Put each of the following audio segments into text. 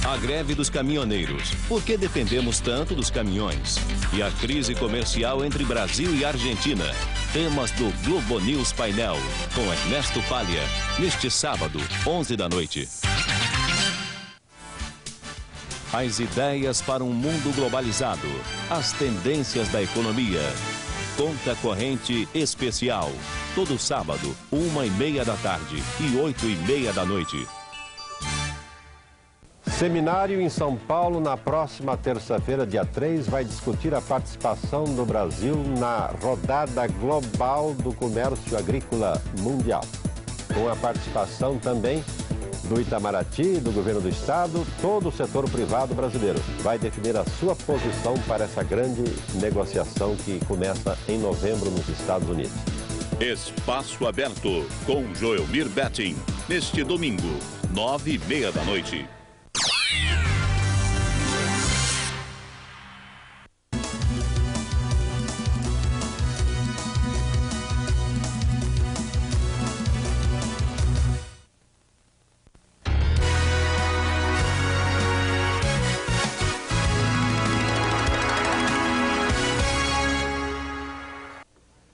A greve dos caminhoneiros. Por que dependemos tanto dos caminhões? E a crise comercial entre Brasil e Argentina. Temas do Globo News Painel, com Ernesto Palha, neste sábado, 11 da noite. As ideias para um mundo globalizado. As tendências da economia. Conta corrente especial. Todo sábado, 1h30 da tarde e 8h30 da noite. Seminário em São Paulo, na próxima terça-feira, dia 3, vai discutir a participação do Brasil na rodada global do comércio agrícola mundial. Com a participação também do Itamaraty, do governo do estado, todo o setor privado brasileiro vai definir a sua posição para essa grande negociação que começa em novembro nos Estados Unidos. Espaço Aberto, com Joelmir Betting, neste domingo, 9h30 da noite.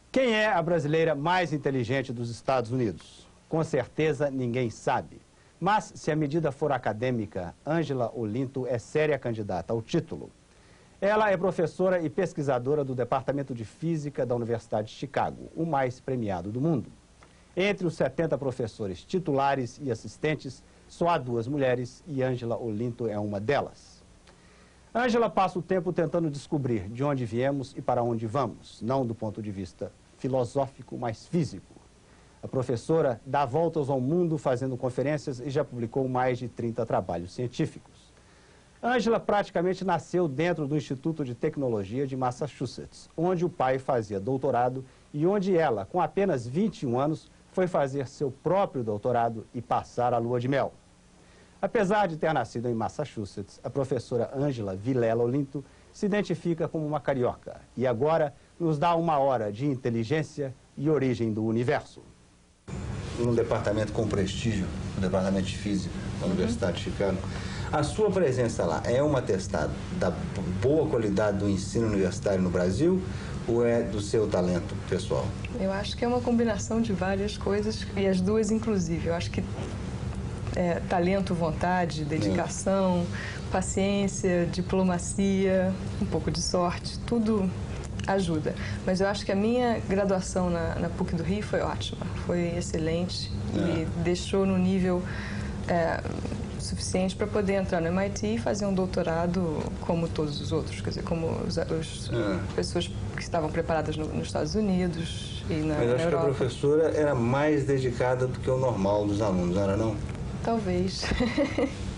Quem é a brasileira mais inteligente dos Estados Unidos? Com certeza ninguém sabe. Mas, se a medida for acadêmica, Ângela Olinto é séria candidata ao título. Ela é professora e pesquisadora do Departamento de Física da Universidade de Chicago, o mais premiado do mundo. Entre os 70 professores titulares e assistentes, só há 2 mulheres e Ângela Olinto é uma delas. Ângela passa o tempo tentando descobrir de onde viemos e para onde vamos, não do ponto de vista filosófico, mas físico. A professora dá voltas ao mundo fazendo conferências e já publicou mais de 30 trabalhos científicos. Ângela praticamente nasceu dentro do Instituto de Tecnologia de Massachusetts, onde o pai fazia doutorado e onde ela, com apenas 21 anos, foi fazer seu próprio doutorado e passar a lua de mel. Apesar de ter nascido em Massachusetts, a professora Ângela Vilela Olinto se identifica como uma carioca e agora nos dá 1 hora de inteligência e origem do universo. Num departamento com prestígio, no departamento de física da Universidade de Chicago, a sua presença lá é um atestado da boa qualidade do ensino universitário no Brasil ou é do seu talento pessoal? Eu acho que é uma combinação de várias coisas e as duas inclusive. Eu acho que talento, vontade, dedicação, paciência, diplomacia, um pouco de sorte, tudo ajuda. Mas eu acho que a minha graduação na PUC do Rio foi ótima, foi excelente e deixou no nível suficiente para poder entrar no MIT e fazer um doutorado como todos os outros, quer dizer, como as pessoas que estavam preparadas nos Estados Unidos e na Europa. Mas acho que a professora era mais dedicada do que o normal dos alunos, não era não? Talvez.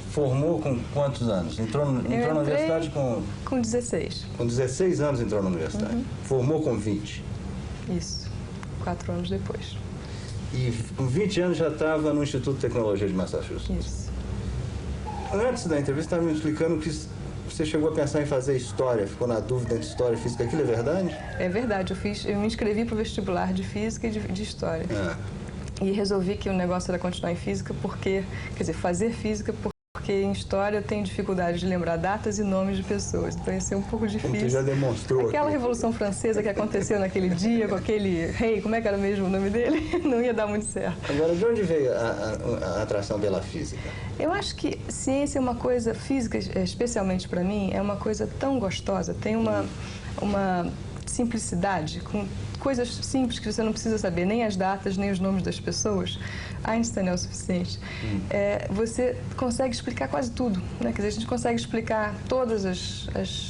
Formou com quantos anos? Entrou na universidade com 16. Com 16 anos entrou na universidade. Formou com 20. Isso, 4 anos depois. E com 20 anos já estava no Instituto de Tecnologia de Massachusetts. Isso. Antes da entrevista, estava me explicando que você chegou a pensar em fazer história, ficou na dúvida entre história e física. Aquilo é verdade? É verdade. Eu me inscrevi para o vestibular de física e de história. E resolvi que o negócio era continuar em física porque, quer dizer, fazer física porque em história eu tenho dificuldade de lembrar datas e nomes de pessoas. Então ia ser um pouco difícil. Você já demonstrou. Aquela Revolução Francesa que aconteceu naquele dia com aquele rei, como é que era mesmo o nome dele? Não ia dar muito certo. Agora, de onde veio a atração pela física? Eu acho que ciência é uma coisa, física especialmente para mim, é uma coisa tão gostosa, tem uma simplicidade, com coisas simples que você não precisa saber, nem as datas, nem os nomes das pessoas. Einstein é o suficiente. Você consegue explicar quase tudo, né? Quer dizer, a gente consegue explicar todos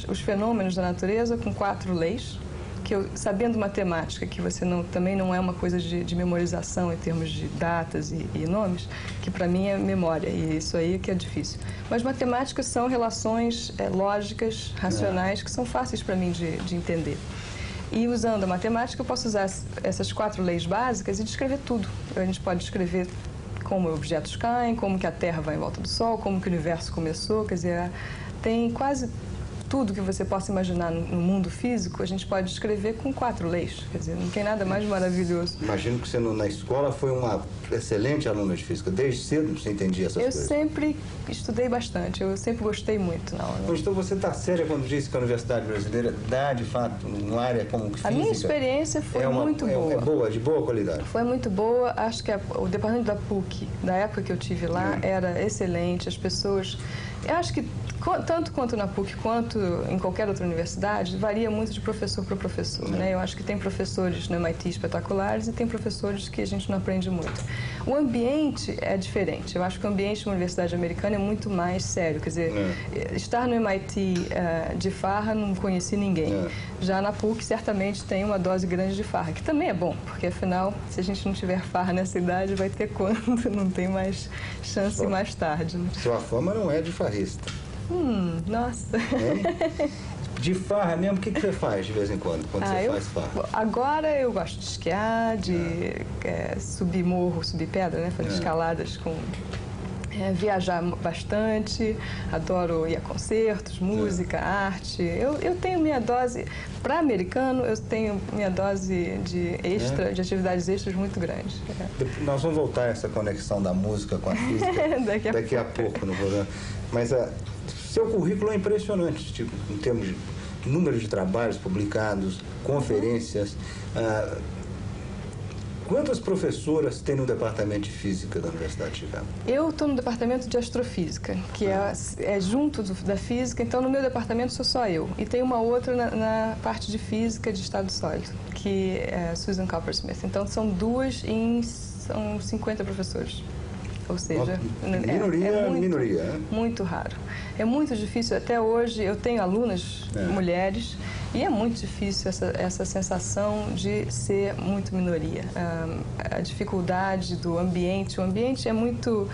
os fenômenos da natureza com 4 leis, que sabendo matemática, que você também não é uma coisa de memorização em termos de datas e nomes, que para mim é memória, e isso aí que é difícil. Mas matemática são relações lógicas, racionais, que são fáceis para mim de entender. E usando a matemática, eu posso usar essas 4 leis básicas e descrever tudo. A gente pode descrever como objetos caem, como que a Terra vai em volta do Sol, como que o universo começou, quer dizer, tem quase tudo que você possa imaginar no mundo físico, a gente pode descrever com 4 leis. Quer dizer, não tem nada mais maravilhoso. Imagino que você na escola foi uma excelente aluna de física. Desde cedo você entendia essas coisas. Eu sempre estudei bastante, eu sempre gostei muito na aula. Então você está séria quando disse que a Universidade Brasileira dá, de fato, uma área como física? A minha experiência foi muito boa. É boa, de boa qualidade? Foi muito boa. Acho que o departamento da PUC, da época que eu tive lá, era excelente. As pessoas... Eu acho que tanto quanto na PUC quanto em qualquer outra universidade, varia muito de professor para professor, né? Eu acho que tem professores no MIT espetaculares e tem professores que a gente não aprende muito. O ambiente é diferente. Eu acho que o ambiente de uma universidade americana é muito mais sério. Quer dizer, estar no MIT de farra, não conheci ninguém. Já na PUC, certamente tem uma dose grande de farra, que também é bom, porque afinal, se a gente não tiver farra nessa idade, vai ter quando? Não tem mais chance mais tarde. Né? Sua fama não é de farrista. Nossa. De farra mesmo, o que você faz de vez em quando você faz farra? Agora eu gosto de esquiar, de subir morro, subir pedra, né? Fazer escaladas com... viajar bastante, adoro ir a concertos, música, arte. Eu tenho minha dose, para americano, eu tenho minha dose de atividades extras muito grande. Nós vamos voltar a essa conexão da música com a física daqui a pouco no programa. Mas seu currículo é impressionante, tipo, em termos de número de trabalhos publicados, conferências. Quantas professoras tem no departamento de física da Universidade de Chicago? Eu estou no departamento de astrofísica, que é junto da física, então no meu departamento sou só eu. E tem uma outra na parte de física de estado sólido, que é Susan Coppersmith. Então são 2 são 50 professores. Ou seja, minoria. Muito raro. É muito difícil, até hoje eu tenho alunas mulheres e é muito difícil essa sensação de ser muito minoria. A dificuldade do ambiente, o ambiente é muito...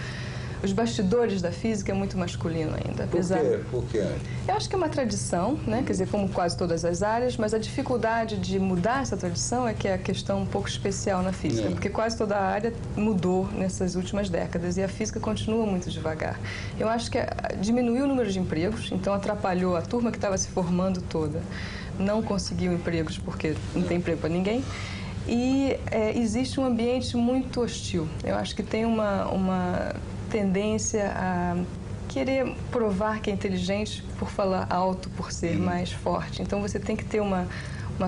Os bastidores da física é muito masculino ainda. Apesar... Por quê? Eu acho que é uma tradição, né? Quer dizer, como quase todas as áreas, mas a dificuldade de mudar essa tradição é que é a questão um pouco especial na física, porque quase toda a área mudou nessas últimas décadas e a física continua muito devagar. Eu acho que diminuiu o número de empregos, então atrapalhou a turma que estava se formando toda. Não conseguiu empregos porque não tem emprego para ninguém. E existe um ambiente muito hostil. Eu acho que tem uma tendência a querer provar que é inteligente por falar alto, por ser mais forte. Então você tem que ter uma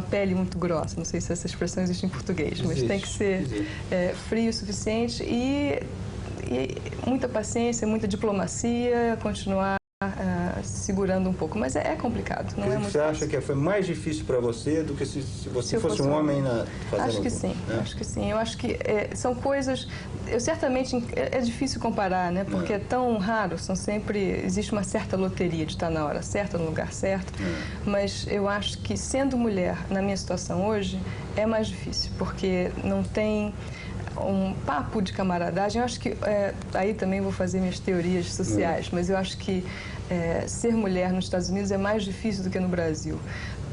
pele muito grossa. Não sei se essa expressão existe em português, mas tem que ser frio o suficiente e muita paciência, você diplomacia, continuar segurando um pouco, mas é complicado, não é muito Você fácil. acha que foi mais difícil para você do que se você fosse um homem fazendo Acho que sim, acho que sim. Eu acho que são coisas... certamente é difícil comparar, né? Porque é tão raro, existe uma certa loteria de estar na hora certa, no lugar certo, mas eu acho que sendo mulher, na minha situação hoje, é mais difícil, porque não tem... um papo de camaradagem. Eu acho que, aí também vou fazer minhas teorias sociais, mas eu acho que ser mulher nos Estados Unidos é mais difícil do que no Brasil,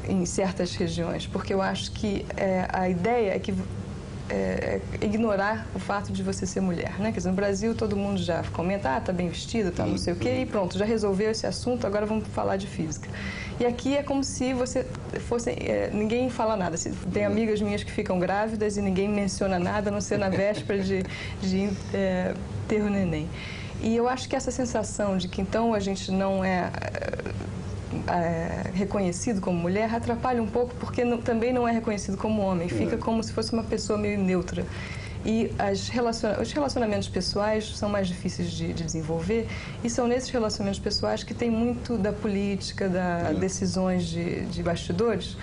em certas regiões, porque eu acho que a ideia é que ignorar o fato de você ser mulher, né? Quer dizer, no Brasil todo mundo já comenta, tá bem vestida, tá não sei o quê, e pronto, já resolveu esse assunto, agora vamos falar de física. E aqui é como se você fosse... ninguém fala nada. Tem amigas minhas que ficam grávidas e ninguém menciona nada, a não ser na véspera de ter o neném. E eu acho que essa sensação de que então a gente não é reconhecido como mulher atrapalha um pouco, porque também não é reconhecido como homem. Fica como se fosse uma pessoa meio neutra. E os relacionamentos pessoais são mais difíceis de desenvolver, e são nesses relacionamentos pessoais que tem muito da política, das decisões de bastidores,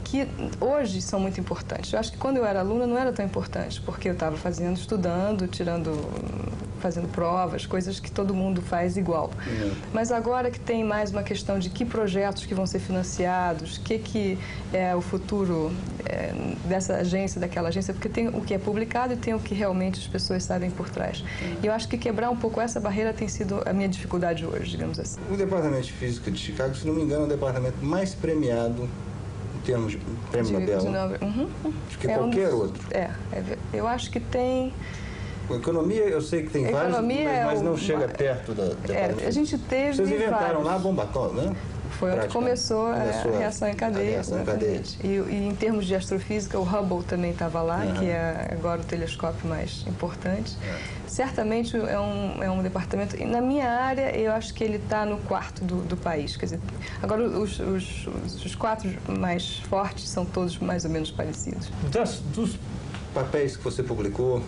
que hoje são muito importantes. Eu acho que quando eu era aluna não era tão importante, porque eu estava estudando, fazendo provas, coisas que todo mundo faz igual. Mas agora que tem mais uma questão de que projetos que vão ser financiados, o que é o futuro dessa agência, daquela agência, porque tem o que é publicado e tem o que realmente as pessoas sabem por trás. E eu acho que quebrar um pouco essa barreira tem sido a minha dificuldade hoje, digamos assim. O Departamento de Física de Chicago, se não me engano, é o departamento mais premiado em termos de prêmio Nobel. Acho que qualquer outro. Eu acho que tem... Economia, eu sei que tem vários, mas não chega perto da... a gente teve Vocês inventaram vários. lá a bomba atômica, né? Foi onde começou a reação em cadeia. Reação em cadeia. E em termos de astrofísica, o Hubble também estava lá, que é agora o telescópio mais importante. Certamente é um departamento... E na minha área, eu acho que ele está no quarto do país. Quer dizer, agora os 4 mais fortes são todos mais ou menos parecidos. Dos papéis que você publicou,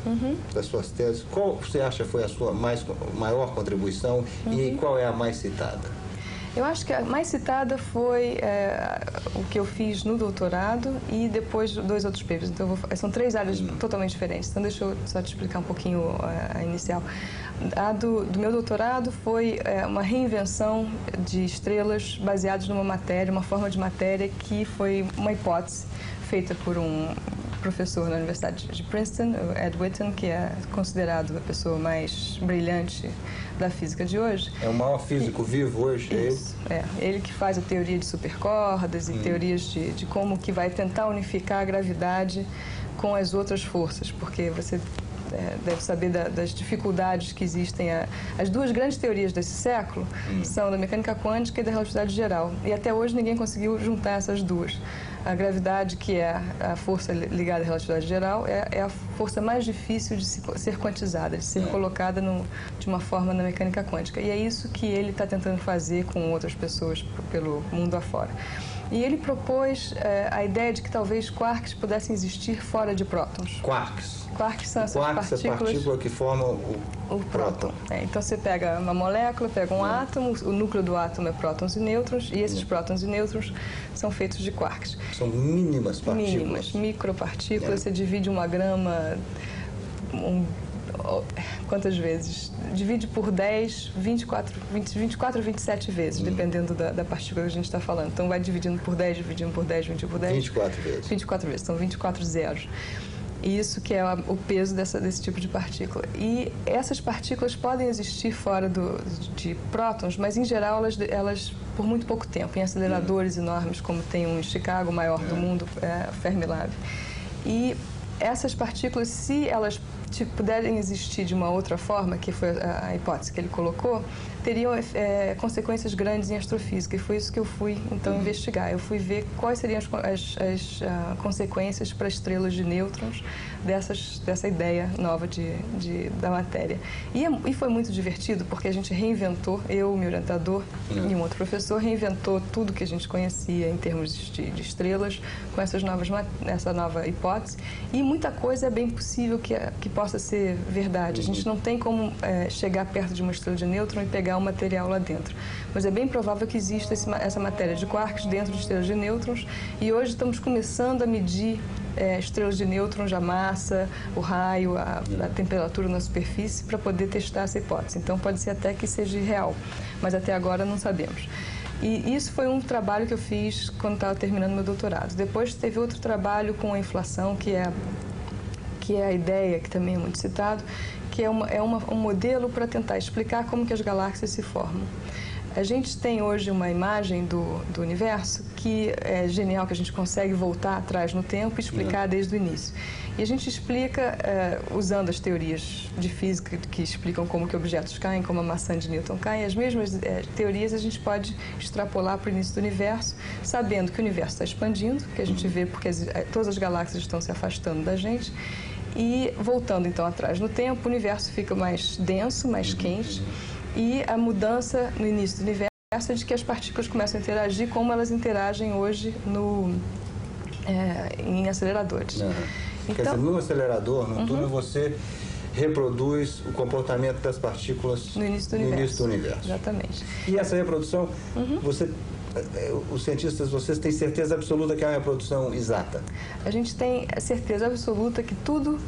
das suas teses, qual você acha foi a sua maior contribuição e qual é a mais citada? Eu acho que a mais citada foi o que eu fiz no doutorado e depois 2 outros papers. Então, são 3 áreas totalmente diferentes. Então, deixa eu só te explicar um pouquinho a inicial. A do meu doutorado foi uma reinvenção de estrelas baseadas numa matéria, uma forma de matéria que foi uma hipótese feita por um professor na Universidade de Princeton, o Ed Witten, que é considerado a pessoa mais brilhante da física de hoje. É o maior físico vivo hoje, isso, ele que faz a teoria de supercordas e teorias de como que vai tentar unificar a gravidade com as outras forças, porque você deve saber das dificuldades que existem. As 2 grandes teorias desse século são da mecânica quântica e da relatividade geral. E até hoje ninguém conseguiu juntar essas 2. A gravidade, que é a força ligada à relatividade geral, é a força mais difícil de ser quantizada, de ser colocada de uma forma na mecânica quântica. E é isso que ele está tentando fazer com outras pessoas pelo mundo afora. E ele propôs a ideia de que talvez quarks pudessem existir fora de prótons. Quarks? Quarks são essas partículas... é a partícula que forma o próton. Então, você pega uma molécula, pega um átomo, o núcleo do átomo é prótons e nêutrons, e esses prótons e nêutrons são feitos de quarks. São mínimas partículas. Mínimas, micropartículas. Você divide uma grama... quantas vezes? Divide por 10, 24 ou 27 vezes, dependendo da partícula que a gente está falando. Então, vai dividindo por 10, dividindo por 10, dividindo por 10. 24 vezes. 24 vezes, são 24 zeros. Isso que é o peso desse tipo de partícula. E essas partículas podem existir fora de prótons, mas, em geral, elas por muito pouco tempo, em aceleradores enormes, como tem um em Chicago, o maior do mundo, o Fermilab. E essas partículas, se elas puderem existir de uma outra forma, que foi a hipótese que ele colocou, teriam consequências grandes em astrofísica. E foi isso que eu fui, então, investigar. Eu fui ver quais seriam as consequências para estrelas de nêutrons dessa ideia nova da matéria. E foi muito divertido, porque a gente reinventou, eu, meu orientador e um outro professor, reinventou tudo que a gente conhecia em termos de estrelas com essa nova hipótese. E muita coisa é bem possível que possa ser verdade. A gente não tem como chegar perto de uma estrela de nêutron e pegar um material lá dentro. Mas é bem provável que exista essa matéria de quarks dentro de estrelas de nêutrons, e hoje estamos começando a medir estrelas de nêutrons, a massa, o raio, a temperatura na superfície, para poder testar essa hipótese. Então, pode ser até que seja real, mas até agora não sabemos. E isso foi um trabalho que eu fiz quando estava terminando meu doutorado. Depois teve outro trabalho com a inflação, que é a ideia, que também é muito citado, que é um modelo para tentar explicar como que as galáxias se formam. A gente tem hoje uma imagem do universo que é genial, que a gente consegue voltar atrás no tempo e explicar desde o início. E a gente explica, usando as teorias de física que explicam como que objetos caem, como a maçã de Newton cai, as mesmas teorias a gente pode extrapolar para o início do universo, sabendo que o universo está expandindo, que a gente vê porque todas as galáxias estão se afastando da gente. E voltando então atrás no tempo, o universo fica mais denso, mais quente, e a mudança no início do universo é de que as partículas começam a interagir como elas interagem hoje em aceleradores. Então, quer dizer, no acelerador, no túnel, você reproduz o comportamento das partículas no início do universo. Exatamente. E essa reprodução, os cientistas, vocês têm certeza absoluta que é uma reprodução exata? A gente tem certeza absoluta que tudo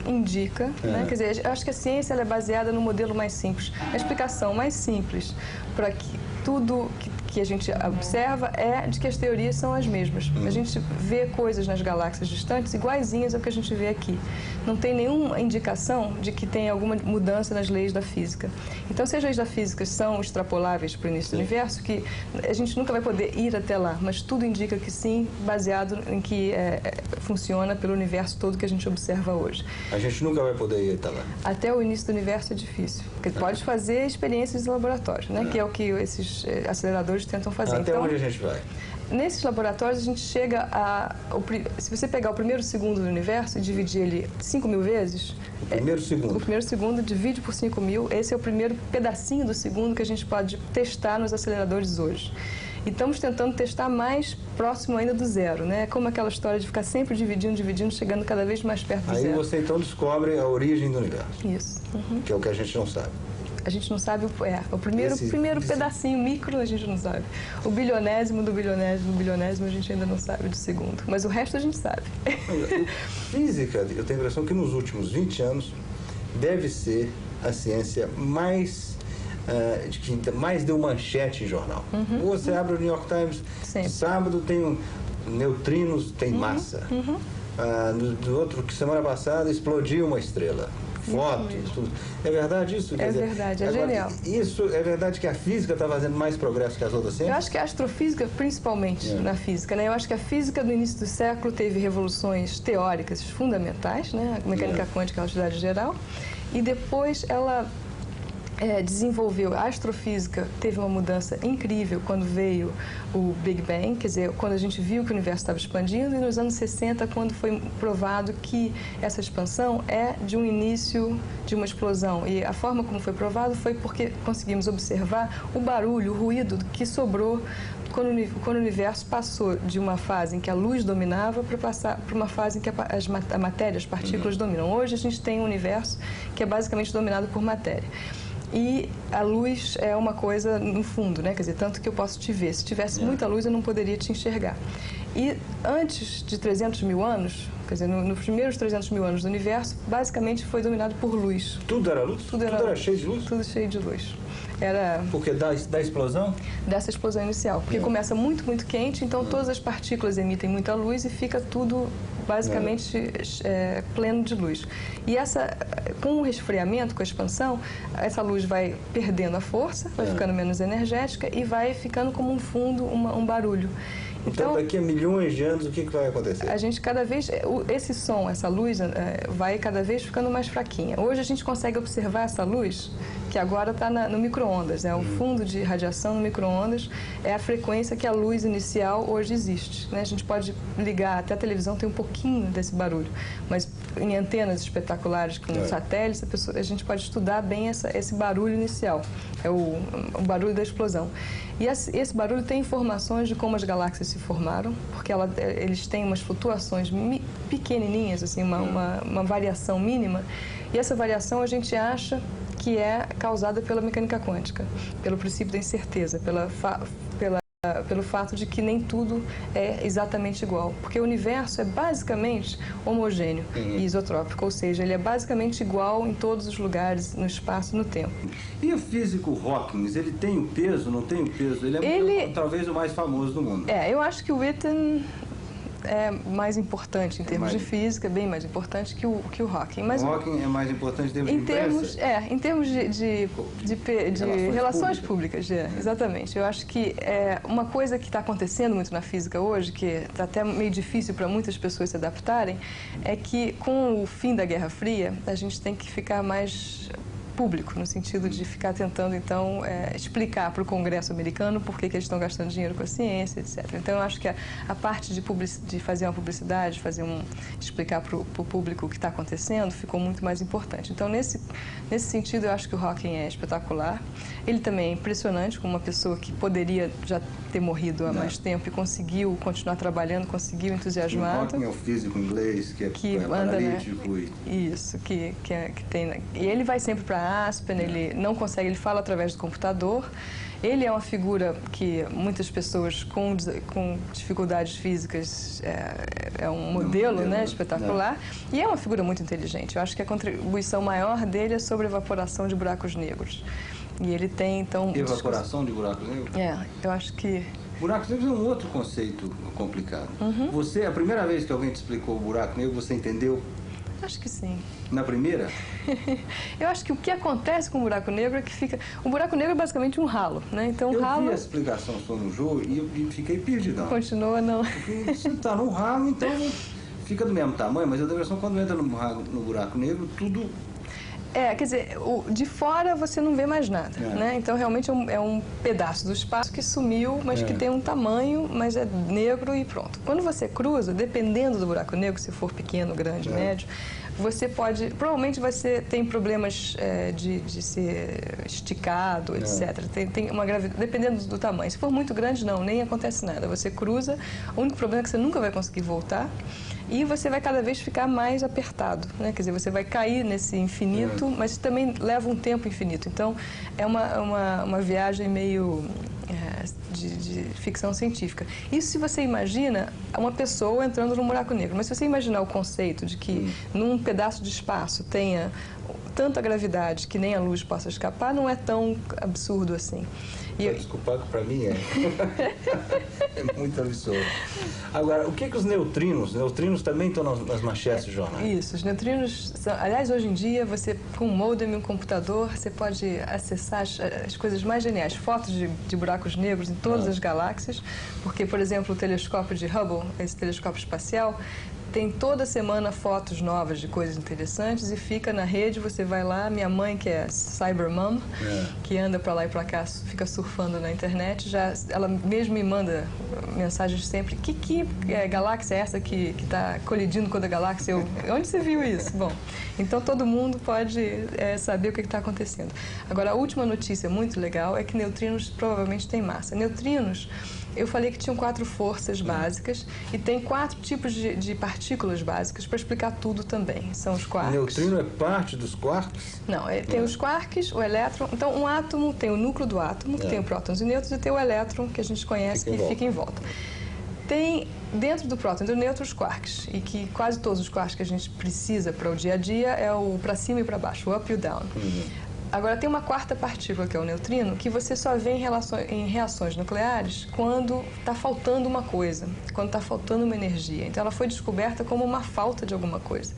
indica, né? Quer dizer, eu acho que a ciência ela é baseada no modelo mais simples. A explicação mais simples para que tudo que a gente observa é de que as teorias são as mesmas. A gente vê coisas nas galáxias distantes iguaizinhas ao que a gente vê aqui. Não tem nenhuma indicação de que tem alguma mudança nas leis da física. Então, se as leis da física são extrapoláveis para o início do universo, que a gente nunca vai poder ir até lá, mas tudo indica que sim, baseado em que funciona pelo universo todo que a gente observa hoje. A gente nunca vai poder ir até lá? Até o início do universo é difícil, porque pode fazer experiências de laboratório, né? Que é o que esses aceleradores hoje tentam fazer. Até onde a gente vai? Nesses laboratórios, a gente chega a... Se você pegar o primeiro segundo do universo e dividir ele 5.000 vezes... O primeiro segundo? O primeiro segundo divide por 5.000. Esse é o primeiro pedacinho do segundo que a gente pode testar nos aceleradores hoje. E estamos tentando testar mais próximo ainda do zero, né? Como aquela história de ficar sempre dividindo, chegando cada vez mais perto do zero. Aí você então descobre a origem do universo. Isso. Uhum. Que é o que a gente não sabe. A gente não sabe, o primeiro pedacinho micro a gente não sabe. O bilionésimo do bilionésimo a gente ainda não sabe do segundo. Mas o resto a gente sabe. Física, eu tenho a impressão que nos últimos 20 anos deve ser a ciência mais deu manchete em jornal. Você abre o New York Times, sábado tem neutrinos, tem massa. Do outro, que semana passada explodiu uma estrela. Fotos, tudo. É verdade isso? É verdade, é genial. Isso é verdade que a física está fazendo mais progresso que as outras ciências? Eu acho que a astrofísica, principalmente na física, né? Eu acho que a física no início do século teve revoluções teóricas fundamentais, né? A mecânica quântica, a relatividade geral, e depois ela desenvolveu. A astrofísica teve uma mudança incrível quando veio o Big Bang, quer dizer, quando a gente viu que o universo estava expandindo, e nos anos 60, quando foi provado que essa expansão é de um início de uma explosão. E a forma como foi provado foi porque conseguimos observar o barulho, o ruído que sobrou quando o universo passou de uma fase em que a luz dominava para passar para uma fase em que a matéria, as partículas dominam. Hoje a gente tem um universo que é basicamente dominado por matéria. E a luz é uma coisa no fundo, né? Quer dizer, tanto que eu posso te ver. Se tivesse muita luz, eu não poderia te enxergar. E antes de 300 mil anos, quer dizer, nos primeiros 300 mil anos do universo, basicamente foi dominado por luz. Tudo era luz? Tudo era cheio de luz? Tudo cheio de luz. Porque da explosão? Dessa explosão inicial. Porque começa muito, muito quente, então todas as partículas emitem muita luz e fica tudo basicamente pleno de luz. E com o resfriamento, com a expansão, essa luz vai perdendo a força, vai ficando menos energética e vai ficando como um fundo, um barulho. Então, daqui a milhões de anos, o que vai acontecer? A gente cada vez, esse som, essa luz, vai cada vez ficando mais fraquinha. Hoje a gente consegue observar essa luz, que agora está no micro-ondas, né? O fundo de radiação no micro-ondas é a frequência que a luz inicial hoje existe, né? A gente pode ligar, até a televisão tem um pouquinho desse barulho, mas em antenas espetaculares com satélites, a gente pode estudar bem esse barulho inicial, é o barulho da explosão. E esse barulho tem informações de como as galáxias se formaram, porque eles têm umas flutuações pequenininhas, assim, uma variação mínima, e essa variação a gente acha que é causada pela mecânica quântica, pelo princípio da incerteza, pelo fato de que nem tudo é exatamente igual. Porque o universo é basicamente homogêneo e isotrópico, ou seja, ele é basicamente igual em todos os lugares, no espaço e no tempo. E o físico Hawking, ele tem o peso, não tem o peso? Ele é talvez o mais famoso do mundo. Eu acho que o Witten é mais importante em termos de física, bem mais importante que o Hawking. Mas o Hawking é mais importante em termos de em termos de relações públicas, exatamente. Eu acho que uma coisa que está acontecendo muito na física hoje, que está até meio difícil para muitas pessoas se adaptarem, é que com o fim da Guerra Fria, a gente tem que ficar mais público, no sentido de ficar tentando, então, explicar para o Congresso americano por que eles estão gastando dinheiro com a ciência, etc. Então, eu acho que a parte de fazer uma publicidade, explicar para o público o que está acontecendo, ficou muito mais importante. Então, nesse sentido, eu acho que o Hawking é espetacular. Ele também é impressionante, como uma pessoa que poderia já ter morrido há mais tempo e conseguiu continuar trabalhando, conseguiu entusiasmado. O Hawking é o físico inglês, que é paralítico. Né? Isso, que tem... E ele vai sempre para Aspen, ele não consegue, ele fala através do computador. Ele é uma figura que muitas pessoas com dificuldades físicas é um modelo, né, espetacular. E é uma figura muito inteligente. Eu acho que a contribuição maior dele é sobre a evaporação de buracos negros. E ele tem, então... Evaporação de buracos negros? Eu acho que... Buracos negros é um outro conceito complicado. A primeira vez que alguém te explicou o buraco negro, você entendeu? Acho que sim. Na primeira? Eu acho que o que acontece com o buraco negro é que fica... O buraco negro é basicamente um ralo, né? Então, eu ralo... vi a explicação sua no jogo e eu fiquei perdidão. Continua, não. Porque se está no ralo, então fica do mesmo tamanho, mas eu tenho a impressão que quando entra no buraco negro, tudo Quer dizer, de fora você não vê mais nada, né? Então, realmente é um pedaço do espaço que sumiu, mas que tem um tamanho, mas é negro e pronto. Quando você cruza, dependendo do buraco negro, se for pequeno, grande, médio, você pode... Provavelmente você tem problemas de ser esticado, etc. Tem uma gravidade, dependendo do tamanho. Se for muito grande, não, nem acontece nada. Você cruza, o único problema é que você nunca vai conseguir voltar. E você vai cada vez ficar mais apertado, né? Quer dizer, você vai cair nesse infinito, mas também leva um tempo infinito. Então, é uma viagem meio de ficção científica. Isso se você imagina uma pessoa entrando num buraco negro. Mas se você imaginar o conceito de que num pedaço de espaço tenha tanta gravidade que nem a luz possa escapar, não é tão absurdo assim. Desculpa, para mim é muito absurdo. Agora, o que os neutrinos? Os neutrinos também estão nas manchetes do jornal? Isso, os neutrinos, aliás, hoje em dia, você com um modem e um computador, você pode acessar as coisas mais geniais, fotos de buracos negros em todas as galáxias, porque, por exemplo, o telescópio de Hubble, esse telescópio espacial, tem toda semana fotos novas de coisas interessantes e fica na rede, você vai lá, minha mãe, que é cybermom, que anda para lá e para cá, fica surfando na internet, ela mesmo me manda mensagens sempre, que galáxia é essa que está colidindo com a galáxia? Onde você viu isso? Bom, então todo mundo pode saber o que está acontecendo. Agora, a última notícia muito legal é que neutrinos provavelmente têm massa. Neutrinos, eu falei que tinham 4 forças básicas e tem 4 tipos de partículas básicas para explicar tudo também. São os quarks. O neutrino é parte dos quarks? Não, tem os quarks, o elétron. Então, um átomo tem o núcleo do átomo, que tem o prótons e nêutrons, e tem o elétron, que a gente conhece, que fica em volta. Tem dentro do próton e do nêutron os quarks, e que quase todos os quarks que a gente precisa para o dia a dia é o para cima e para baixo, o up e o down. Agora, tem uma quarta partícula, que é o neutrino, que você só vê em reações nucleares quando está faltando uma coisa, quando está faltando uma energia. Então, ela foi descoberta como uma falta de alguma coisa.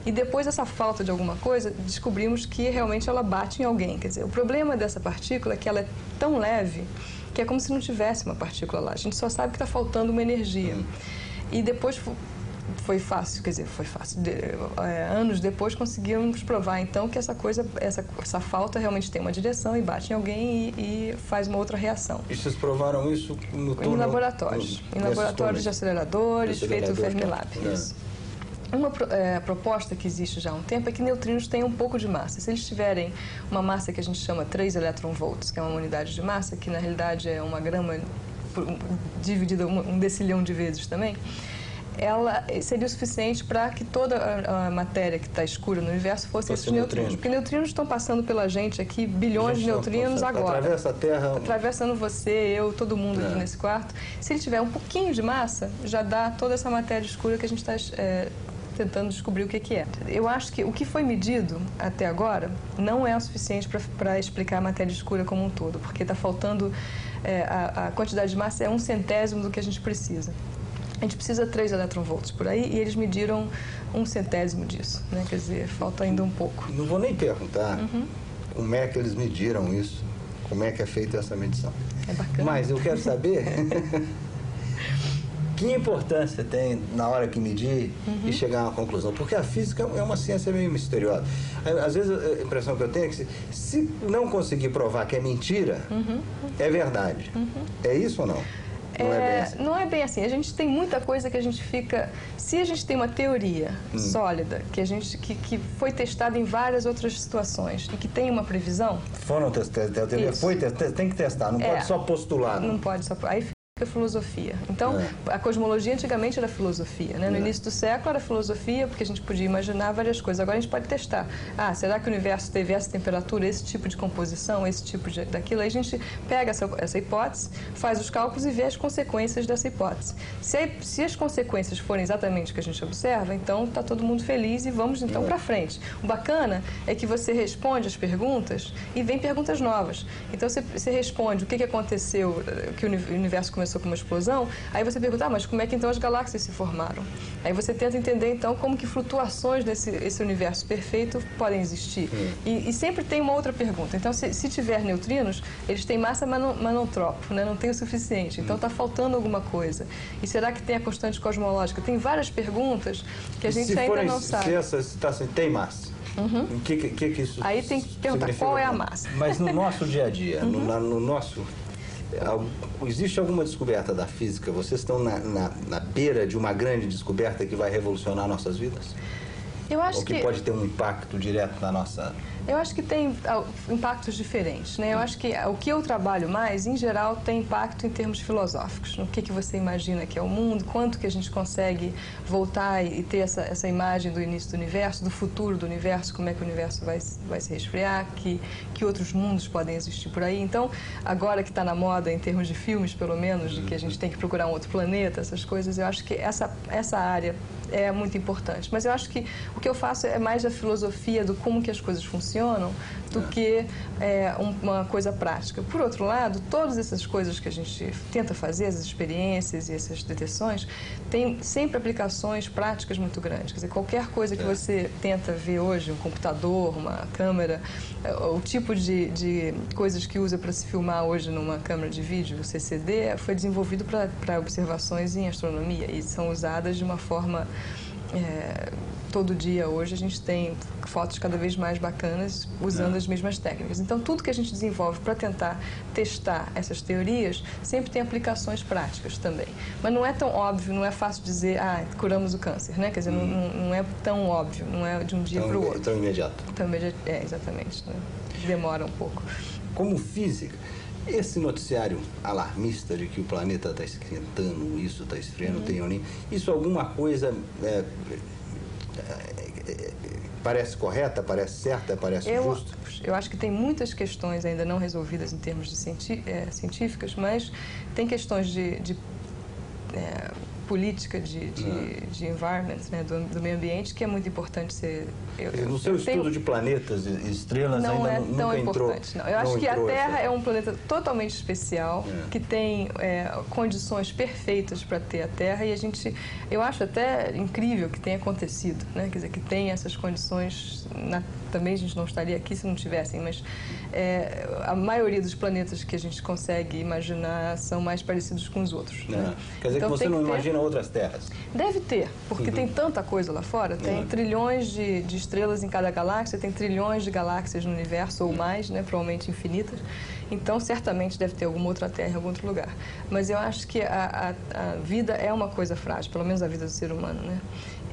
E depois dessa falta de alguma coisa, descobrimos que realmente ela bate em alguém. Quer dizer, o problema dessa partícula é que ela é tão leve que é como se não tivesse uma partícula lá. A gente só sabe que está faltando uma energia. E depois... Foi fácil, quer dizer, foi fácil. Anos depois conseguimos provar, então, que essa falta realmente tem uma direção e bate em alguém e faz uma outra reação. E vocês provaram isso em laboratórios? Em laboratórios de aceleradores, feito no Fermilab. Isso. Uma proposta que existe já há um tempo é que neutrinos têm um pouco de massa. Se eles tiverem uma massa que a gente chama 3 eletronvolts, que é uma unidade de massa, que na realidade é uma grama dividida 1 decilhão de vezes também, ela seria o suficiente para que toda a matéria que está escura no universo fosse esses neutrinos. Porque neutrinos estão passando pela gente aqui, bilhões de neutrinos agora. Atravessa a Terra. Atravessando você, eu, todo mundo aqui nesse quarto. Se ele tiver um pouquinho de massa, já dá toda essa matéria escura que a gente está tentando descobrir o que é. Eu acho que o que foi medido até agora não é o suficiente para explicar a matéria escura como um todo, porque está faltando, a quantidade de massa é 1/100º do que a gente precisa. A gente precisa 3 eletronvolts por aí e eles mediram 1/100º disso, né? Quer dizer, falta ainda um pouco. Não vou nem perguntar como é que eles mediram isso, como é que é feita essa medição. É bacana. Mas eu quero saber que importância tem na hora que medir e chegar a uma conclusão, porque a física é uma ciência meio misteriosa. Às vezes a impressão que eu tenho é que se não conseguir provar que é mentira, é verdade. É isso ou não? Não é bem assim. A gente tem muita coisa que a gente fica... Se a gente tem uma teoria sólida, que foi testada em várias outras situações e que tem uma previsão... Foram testadas, a teoria foi testada, tem que testar, não pode só postular. Não pode só... Aí fica filosofia. Então, a cosmologia antigamente era filosofia, né? No início do século era filosofia, porque a gente podia imaginar várias coisas. Agora a gente pode testar. Será que o universo teve essa temperatura, esse tipo de composição, esse tipo daquilo? Aí a gente pega essa hipótese, faz os cálculos e vê as consequências dessa hipótese. Se as consequências forem exatamente o que a gente observa, então está todo mundo feliz e vamos então para frente. O bacana é que você responde as perguntas e vem perguntas novas. Então você responde o que aconteceu, que o universo começou com uma explosão, aí você pergunta, mas como é que então as galáxias se formaram? Aí você tenta entender então como que flutuações esse universo perfeito podem existir. E sempre tem uma outra pergunta. Então, se tiver neutrinos, eles têm massa, mas não tropo, né? Não tem o suficiente. Então, está faltando alguma coisa. E será que tem a constante cosmológica? Tem várias perguntas que a gente ainda não sabe. Se essa está assim, tem massa, O que isso Aí tem que perguntar qual é a massa. Mas no nosso dia a dia, no nosso... Existe alguma descoberta da física? Vocês estão na beira de uma grande descoberta que vai revolucionar nossas vidas? Eu acho Ou que pode ter um impacto direto na nossa... Eu acho que tem impactos diferentes, né? Eu acho que o que eu trabalho mais, em geral, tem impacto em termos filosóficos. No que você imagina que é o mundo, quanto que a gente consegue voltar e ter essa imagem do início do universo, do futuro do universo, como é que o universo vai se resfriar, que outros mundos podem existir por aí. Então, agora que está na moda, em termos de filmes, pelo menos, de que a gente tem que procurar um outro planeta, essas coisas, eu acho que essa área é muito importante. Mas eu acho que o que eu faço é mais a filosofia do como que as coisas funcionam do que uma coisa prática. Por outro lado, todas essas coisas que a gente tenta fazer, essas experiências e essas detecções, tem sempre aplicações práticas muito grandes. Quer dizer, qualquer coisa que você tenta ver hoje, um computador, uma câmera, o tipo de coisas que usa para se filmar hoje numa câmera de vídeo, o CCD, foi desenvolvido para observações em astronomia e são usadas de uma forma... todo dia hoje a gente tem fotos cada vez mais bacanas usando as mesmas técnicas. Então, tudo que a gente desenvolve para tentar testar essas teorias sempre tem aplicações práticas também. Mas não é tão óbvio, não é fácil dizer, curamos o câncer, né? Quer dizer, não é tão óbvio, não é de um dia para o outro. Tão imediato. Exatamente. Né? Demora um pouco. Como física, esse noticiário alarmista de que o planeta está esquentando, isso está esfriando, tem ou nem... Isso alguma coisa... parece correta, parece certa, parece justo? Eu acho que tem muitas questões ainda não resolvidas em termos de científicas, mas tem questões de política de environment, né, do meio ambiente, que é muito importante ser... No seu estudo de planetas e estrelas não ainda é tão importante, não. Eu acho que a Terra é um planeta totalmente especial, que tem condições perfeitas para ter a Terra, e eu acho até incrível que tenha acontecido, né? Quer dizer, que tem essas condições, também a gente não estaria aqui se não tivessem, mas a maioria dos planetas que a gente consegue imaginar são mais parecidos com os outros. Né? Quer dizer, então, que você não imagina outras terras? Deve ter, porque tem tanta coisa lá fora, tem trilhões de estrelas em cada galáxia, tem trilhões de galáxias no universo, ou mais, né, provavelmente infinitas. Então, certamente deve ter alguma outra terra em algum outro lugar. Mas eu acho que a vida é uma coisa frágil, pelo menos a vida do ser humano, né?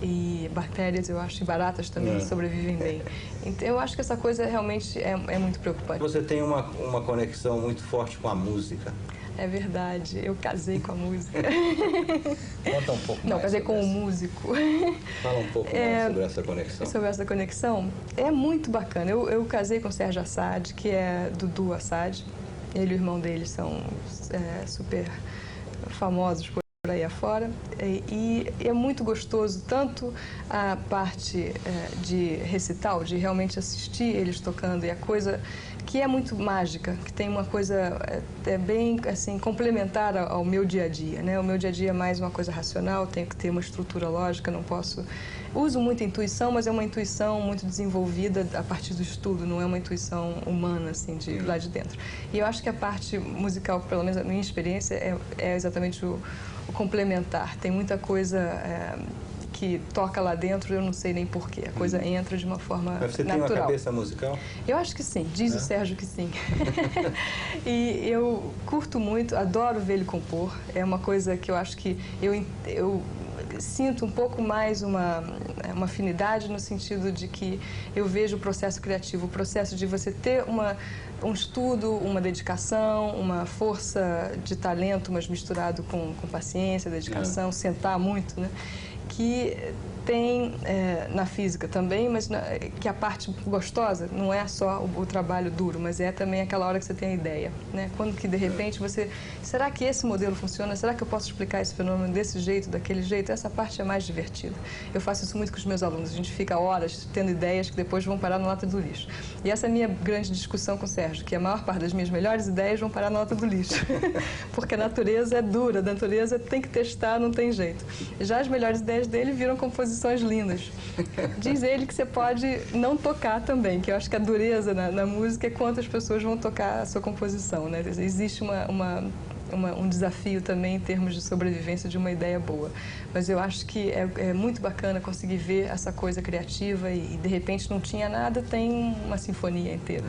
E bactérias, eu acho, e baratas também sobrevivem bem. Então, eu acho que essa coisa realmente é muito preocupante. Você tem uma conexão muito forte com a música. É verdade, eu casei com a música. Conta um pouco mais. Não, casei com um músico. Fala um pouco mais sobre essa conexão. Sobre essa conexão? É muito bacana. Eu casei com o Sérgio Assad, que é Dudu Assad. Ele e o irmão dele são super famosos por aí afora, e é muito gostoso tanto a parte de recital, de realmente assistir eles tocando, e a coisa que é muito mágica, que tem uma coisa bem assim complementar ao meu dia a dia, né? O meu dia a dia é mais uma coisa racional, tenho que ter uma estrutura lógica, não posso... Uso muita intuição, mas é uma intuição muito desenvolvida a partir do estudo, não é uma intuição humana, assim, de lá de dentro. E eu acho que a parte musical, pelo menos a minha experiência, é exatamente o complementar. Tem muita coisa que toca lá dentro, eu não sei nem porquê. A coisa entra de uma forma natural. Mas você tem uma cabeça musical? Eu acho que sim, diz o Sérgio que sim. E eu curto muito, adoro ver ele compor. É uma coisa que eu acho que eu sinto um pouco mais uma afinidade no sentido de que eu vejo o processo criativo, o processo de você ter um estudo, uma dedicação, uma força de talento, mas misturado com paciência, dedicação, sentar muito, né? Que tem na física também, mas que a parte gostosa não é só o trabalho duro, mas é também aquela hora que você tem a ideia, né? Quando que de repente você, será que esse modelo funciona? Será que eu posso explicar esse fenômeno desse jeito, daquele jeito? Essa parte é mais divertida. Eu faço isso muito com os meus alunos, a gente fica horas tendo ideias que depois vão parar na lata do lixo. E essa é a minha grande discussão com o Sérgio, que a maior parte das minhas melhores ideias vão parar na lata do lixo. Porque a natureza é dura, a natureza tem que testar, não tem jeito. Já as melhores ideias dele viram composição composições lindas. Diz ele que você pode não tocar também, que eu acho que a dureza na música é quantas pessoas vão tocar a sua composição, né? Existe um desafio também em termos de sobrevivência de uma ideia boa. Mas eu acho que é muito bacana conseguir ver essa coisa criativa e de repente não tinha nada, tem uma sinfonia inteira.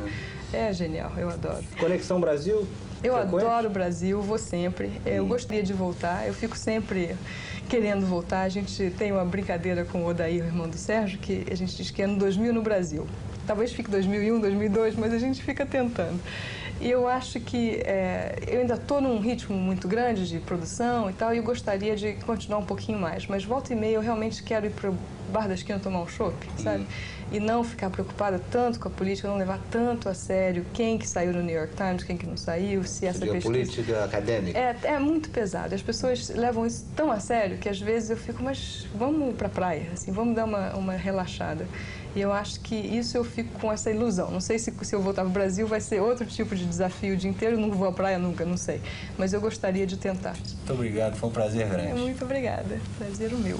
É genial, eu adoro. Conexão Brasil? Eu frequente? adoro o Brasil, vou sempre. Eu gostaria de voltar, eu fico sempre querendo voltar. A gente tem uma brincadeira com o Odair, o irmão do Sérgio, que a gente diz que é ano 2000 no Brasil. Talvez fique 2001, 2002, mas a gente fica tentando. E eu acho que eu ainda estou num ritmo muito grande de produção e tal, e eu gostaria de continuar um pouquinho mais. Mas volta e meia eu realmente quero ir para o bar da esquina tomar um chopp, sabe? E não ficar preocupada tanto com a política, não levar tanto a sério quem que saiu no New York Times, quem que não saiu, se essa pesquisa... política acadêmica. É muito pesado. As pessoas levam isso tão a sério que às vezes eu fico, mas vamos para a praia, assim, vamos dar uma relaxada. E eu acho que isso eu fico com essa ilusão. Não sei se eu voltar para o Brasil vai ser outro tipo de desafio o dia inteiro. Não vou à praia nunca, não sei. Mas eu gostaria de tentar. Muito obrigado, foi um prazer grande. Muito obrigada. Prazer o meu.